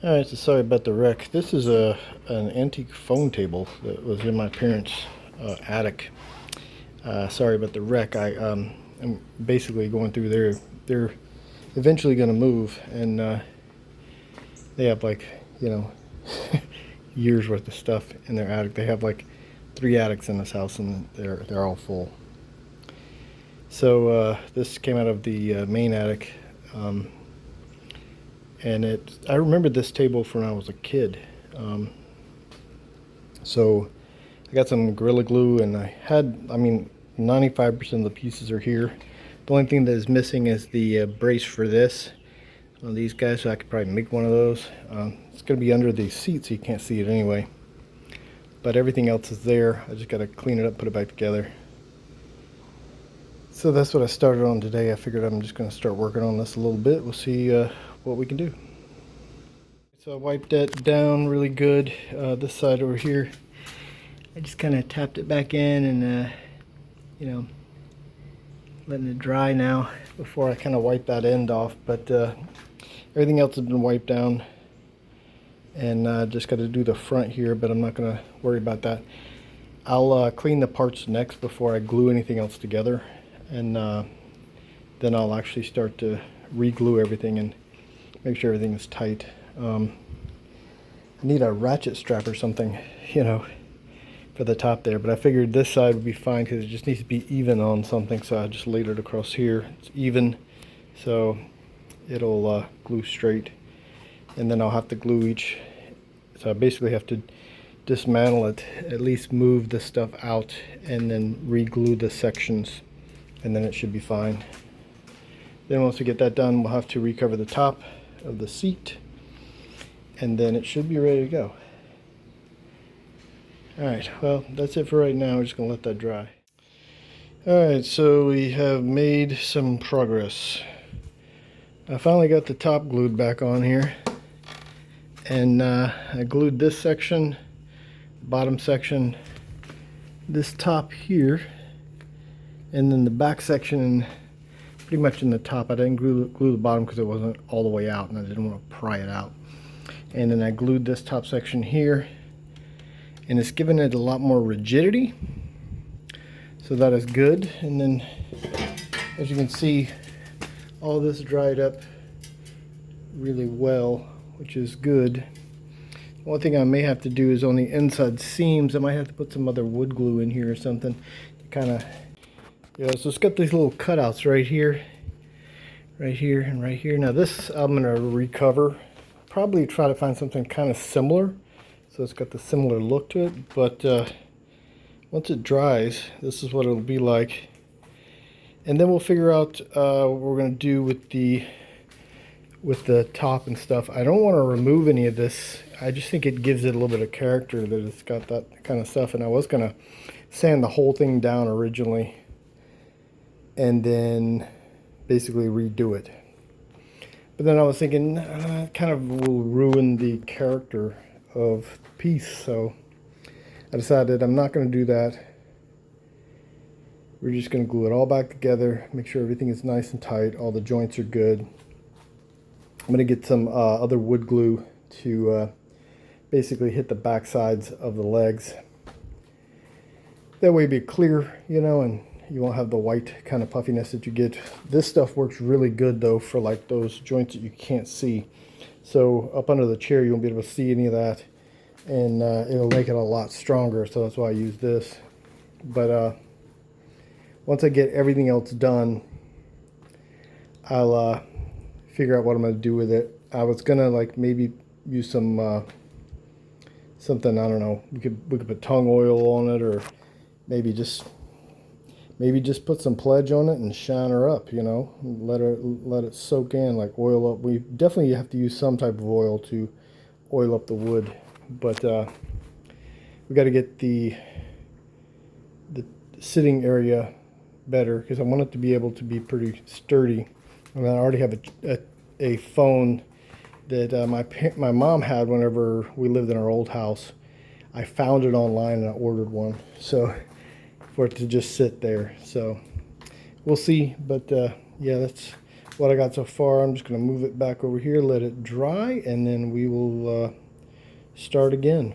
Alright, so sorry about the wreck. This is an antique phone table that was in my parents' attic. Sorry about the wreck. I'm basically going through there. They're eventually going to move, and they have like, you know, years worth of stuff in their attic. They have like 3 attics in this house, and they're all full. So this came out of the main attic. And I remember this table from when I was a kid. So I got some Gorilla Glue, and I mean, 95% of the pieces are here. The only thing that is missing is the brace for this. One of these guys, so I could probably make one of those. It's going to be under the seat, so you can't see it anyway. But everything else is there. I just got to clean it up, put it back together. So that's what I started on today. I figured I'm just going to start working on this a little bit. We'll see what we can do. So I wiped that down really good, this side over here. I just kind of tapped it back in and, you know, letting it dry now before I kind of wipe that end off. But everything else has been wiped down, and just got to do the front here, but I'm not going to worry about that. I'll clean the parts next before I glue anything else together, and then I'll actually start to re-glue everything and make sure everything is tight. I need a ratchet strap or something, you know, for the top there, but I figured this side would be fine because it just needs to be even on something, so I just laid it across here. It's even, so it'll glue straight, and then I'll have to glue each, so I basically have to dismantle it, at least move the stuff out, and then re-glue the sections, and then it should be fine. Then once we get that done, we'll have to recover the top of the seat, and then it should be ready to go. Alright, well, that's it for right now. We're just going to let that dry. Alright, so we have made some progress. I finally got the top glued back on here, and I glued this section, bottom section, this top here, and then the back section pretty much in the top. I didn't glue the bottom because it wasn't all the way out, and I didn't want to pry it out. And then I glued this top section here, and it's given it a lot more rigidity, so that is good. And then, as you can see, all this dried up really well, which is good. One thing I may have to do is on the inside seams, I might have to put some other wood glue in here or something to kind of, yeah. So it's got these little cutouts right here, and right here. Now this I'm gonna recover, probably try to find something kind of similar, so it's got the similar look to it. But once it dries, this is what it'll be like, and then we'll figure out what we're gonna do with the top and stuff. I don't want to remove any of this. I just think it gives it a little bit of character that it's got that kind of stuff. And I was gonna sand the whole thing down originally, and then basically redo it. But then I was thinking, it kind of will ruin the character of the piece, so I decided I'm not going to do that. We're just going to glue it all back together, make sure everything is nice and tight, all the joints are good. I'm going to get some other wood glue to basically hit the back sides of the legs. That way it'll be clear, you know, and you won't have the white kind of puffiness that you get. This stuff works really good though for like those joints that you can't see. So up under the chair you won't be able to see any of that, and it'll make it a lot stronger, so that's why I use this. But once I get everything else done, I'll figure out what I'm going to do with it. I was gonna like maybe use some something, I don't know, we could put tongue oil on it, or maybe just put some pledge on it and shine her up, you know, let it soak in, like oil up. We definitely have to use some type of oil to oil up the wood, but we got to get the sitting area better, because I want it to be able to be pretty sturdy. And I already have a phone that my mom had whenever we lived in our old house. I found it online and I ordered one, so for it to just sit there. So we'll see, but yeah, that's what I got so far. I'm just going to move it back over here, let it dry, and then we will start again.